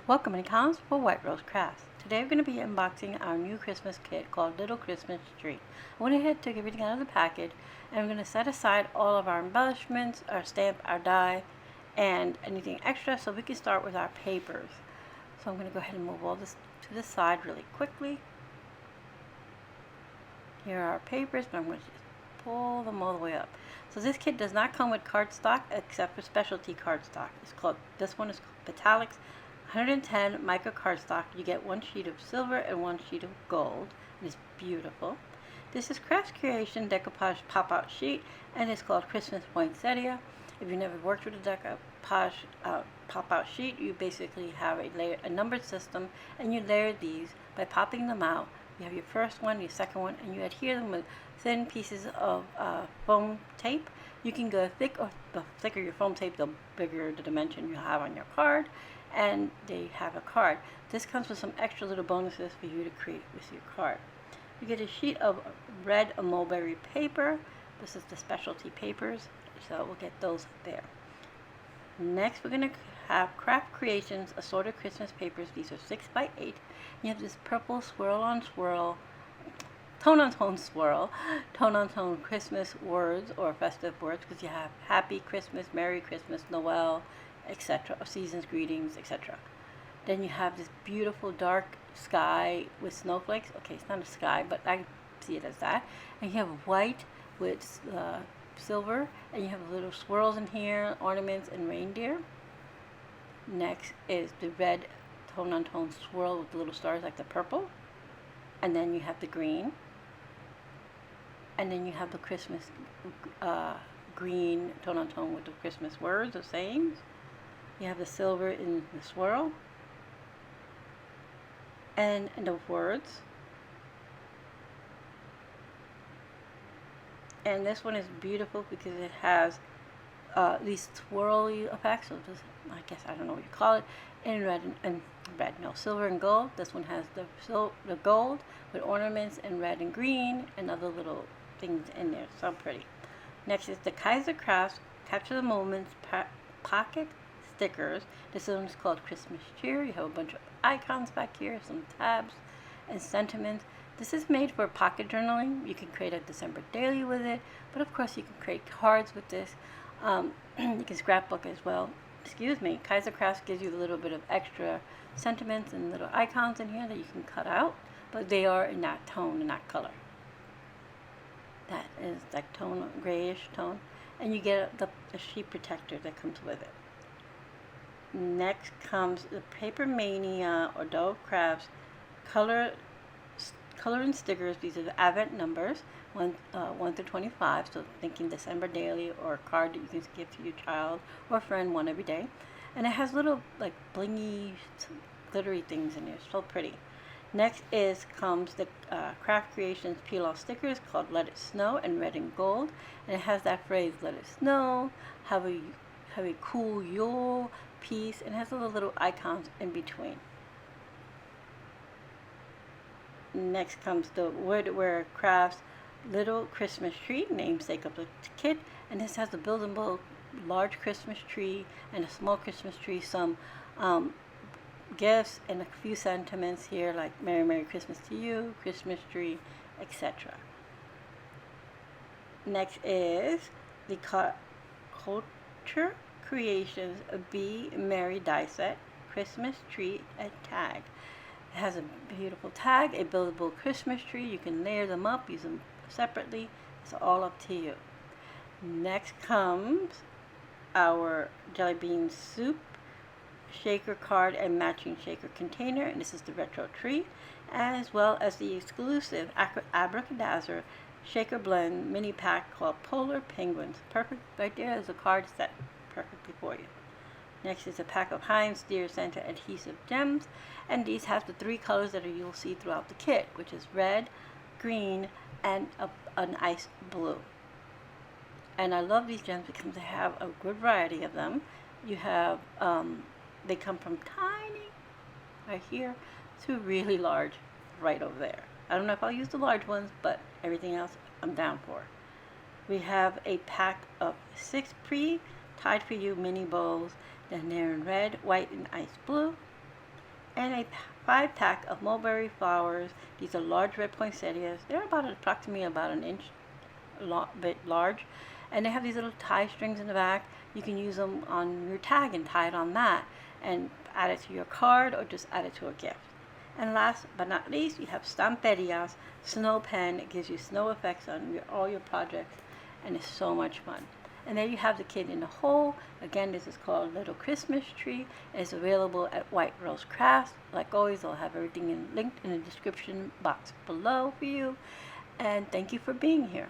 Welcome to Columns for White Rose Crafts. Today we're going to be unboxing our new Christmas kit called Little Christmas Tree. I went ahead, took everything out of the package, and we're going to set aside all of our embellishments, our stamp, our die, and anything extra so we can start with our papers. So I'm going to go ahead and move all this to the side really quickly. Here are our papers, but I'm going to just pull them all the way up. So this kit does not come with cardstock except for specialty cardstock. This one is called Metallics 110 micro cardstock. You get one sheet of silver and one sheet of gold. It is beautiful. This is Crafts Creation decoupage pop-out sheet, and it's called Christmas Poinsettia. If you've never worked with a decoupage pop-out sheet, you basically have a numbered system, and you layer these by popping them out. You have your first one, your second one, and you adhere them with thin pieces of foam tape. You can go thick, or the thicker your foam tape, the bigger the dimension you have on your card, and they have a card. This comes with some extra little bonuses for you to create with your card. You get a sheet of red mulberry paper. This is the specialty papers, so we'll get those there. Next, we're going to have Craft Creations Assorted Christmas papers. These are 6x8. You have this purple swirl-on-swirl, tone-on-tone swirl, tone-on-tone Christmas words or festive words, because you have Happy Christmas, Merry Christmas, Noel, etc., or Season's Greetings, etc. Then you have this beautiful dark sky with snowflakes. Okay, it's not a sky, but I see it as that. And you have white with silver, and you have little swirls in here, ornaments, and reindeer. Next is the red tone-on-tone swirl with little stars like the purple. And then you have the green. And then you have the Christmas green tone-on-tone with the Christmas words or sayings. You have the silver in the swirl. And the words. And this one is beautiful because it has these swirly effects. So just, I guess, I don't know what you call it, in silver and gold. This one has the gold with ornaments in red and green and other little things in there. So pretty. Next is the Kaiser Crafts Capture the Moments Pocket Stickers. This one is called Christmas Cheer. You have a bunch of icons back here, some tabs and sentiments. This is made for pocket journaling. You can create a December daily with it, but of course you can create cards with this. You can scrapbook as well. Excuse me. Kaiser Crafts gives you a little bit of extra sentiments and little icons in here that you can cut out, but they are in that tone and that color. That is that tone, grayish tone, and you get the sheet protector that comes with it. Next comes the Paper Mania or Dove Crafts color and stickers. These are the Advent numbers, 1 through 25. So thinking December daily or a card that you can give to your child or friend, one every day. And it has little like blingy, glittery things in there. So pretty. Next comes the Craft Creations peel off stickers called Let It Snow in red and gold, and it has that phrase Let It Snow, have a cool Yule piece, and it has little icons in between. Next comes the Woodware Crafts Little Christmas Tree, namesake of the kit, and this has a buildable large Christmas tree and a small Christmas tree, some gifts, and a few sentiments here like Merry Christmas to you, Christmas tree, etc. Next is the Culture Creations Be Merry die set, Christmas tree and tag. It has a beautiful tag, a buildable Christmas tree. You can layer them up, use them separately. It's all up to you. Next comes our jelly bean soup shaker card and matching shaker container, and this is the retro tree, as well as the exclusive Abracadabra shaker blend mini pack called Polar Penguins. Perfect right there as a card set, perfectly for you. Next is a pack of Heinz Deer Santa adhesive gems, and these have the 3 colors that you'll see throughout the kit, which is red, green, and an ice blue. And I love these gems because they have a good variety of them. You have they come from tiny right here to really large right over there. I don't know if I'll use the large ones, but everything else I'm down for. We have a pack of 6 pre-tied for you mini bowls. Then they're in red, white, and ice blue. and a 5-pack of Mulberry Flowers. These are large red poinsettias. They're approximately about an inch bit large, and they have these little tie strings in the back. You can use them on your tag and tie it on that and add it to your card or just add it to a gift. And last but not least, you have Stamperia's snow pen. It gives you snow effects on all your projects, and it's so much fun. And there you have the kid in the hole. Again, this is called Little Christmas Tree. It's available at White Rose Crafts. Like always, I'll have everything linked in the description box below for you. And thank you for being here.